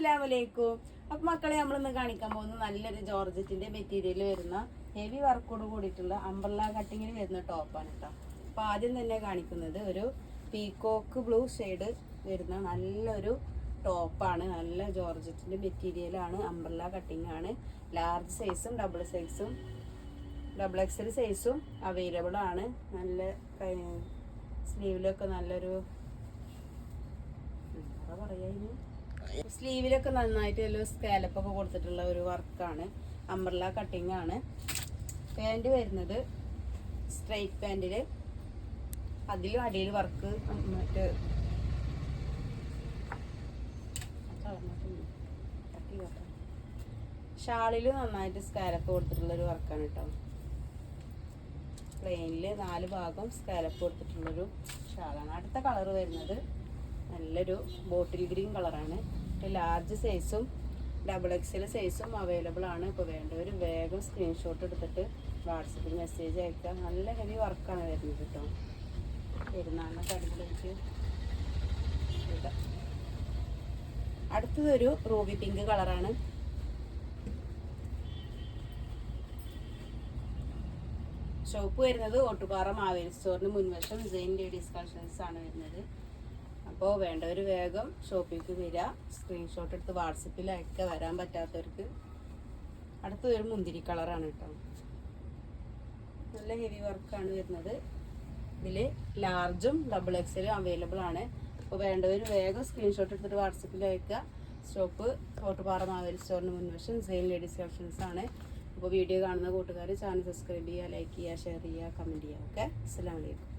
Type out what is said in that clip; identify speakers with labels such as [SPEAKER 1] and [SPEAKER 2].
[SPEAKER 1] അസ്സലാമലൈക്കും. അപ്പൊ മക്കളെ നമ്മളിന്ന് കാണിക്കാൻ പോകുന്ന നല്ലൊരു ജോർജറ്റിന്റെ മെറ്റീരിയൽ വരുന്ന ഹെവി വർക്കോട് കൂടിയിട്ടുള്ള അംബ്രല്ല കട്ടിങ്ങിന് വരുന്ന ടോപ്പാണ് കേട്ടോ. അപ്പൊ ആദ്യം തന്നെ കാണിക്കുന്നത് ഒരു പീകോക്ക് ബ്ലൂ ഷെയ്ഡ് വരുന്ന നല്ലൊരു ടോപ്പാണ്. നല്ല ജോർജറ്റിന്റെ മെറ്റീരിയലാണ്, അംബ്രല്ല കട്ടിങ് ആണ്. ലാർജ് സൈസും ഡബിൾ എക്സൽ സൈസും അവൈലബിൾ ആണ്. നല്ല സ്ലീവിലൊക്കെ നല്ലൊരു സ്ലീവിലൊക്കെ നന്നായിട്ട് സ്കാലപ്പ് ഒക്കെ കൊടുത്തിട്ടുള്ള ഒരു വർക്കാണ്. അംബ്രല്ല കട്ടിങ് ആണ്. പാൻറ് വരുന്നത് സ്ട്രൈറ്റ് പാൻറ്റില്, അതിലും അടിയിൽ വർക്ക് മറ്റേ ഷാളില് നന്നായിട്ട് സ്കാലപ്പ് കൊടുത്തിട്ടുള്ള ഒരു വർക്കാണ് കേട്ടോ. പ്ലെയിനില് 4 ഭാഗം സ്കാലപ്പ് കൊടുത്തിട്ടുള്ളൊരു ഷാളാണ്. അടുത്ത കളർ വരുന്നത് നല്ലൊരു ബോട്ടിൽ ഗ്രീൻ കളറാണ്. ലാർജ് സൈസും ഡബിൾ എക്സൽ സൈസും അവൈലബിൾ ആണ്. ഇപ്പോൾ വേണ്ടവർ വേഗം സ്ക്രീൻഷോട്ട് എടുത്തിട്ട് വാട്സപ്പിൽ മെസ്സേജ് അയക്കുക. നല്ല ഹെവി വർക്കാണ് വരുന്നത് കേട്ടോ. പെരുന്നാളിനൊക്കെ അടിപൊളിക്ക് ഇടാം. അടുത്തതൊരു റൂബി പിങ്ക് കളറാണ്. ഷോപ്പ് വരുന്നത് ഓട്ടുപാറ മാവേലി സ്റ്റോറിന് മുൻവശം ജെയിൻ ലേഡീസ് കളക്ഷൻസ് ആണ് വരുന്നത്. അപ്പോൾ വേണ്ടവർ വേഗം ഷോപ്പിലേക്ക് വരിക, സ്ക്രീൻഷോട്ട് എടുത്ത് വാട്സപ്പിൽ അയക്കുക. വരാൻ പറ്റാത്തവർക്ക്. അടുത്തൊരു മുന്തിരി കളറാണ് കേട്ടോ. നല്ല ഹെവി വർക്കാണ് വരുന്നത്. ഇതിൽ ലാർജും ഡബിൾ എക്സലും അവൈലബിൾ ആണ്. അപ്പോൾ വേണ്ടവർ വേഗം സ്ക്രീൻഷോട്ട് എടുത്തിട്ട് വാട്സപ്പിൽ അയക്കുക. ഷോപ്പ് ഓട്ടുപാറ മാവേലി സ്റ്റോറിന് മുൻവശം ജെയിൻ ലേഡീസ് കളക്ഷൻസ് ആണ്. അപ്പോൾ വീഡിയോ കാണുന്ന കൂട്ടുകാർ ചാനൽ സബ്സ്ക്രൈബ് ചെയ്യുക, ലൈക്ക് ചെയ്യുക, ഷെയർ ചെയ്യുക, കമൻറ്റ് ചെയ്യുക. ഓക്കെ, അസ്സലാമു അലൈക്കും.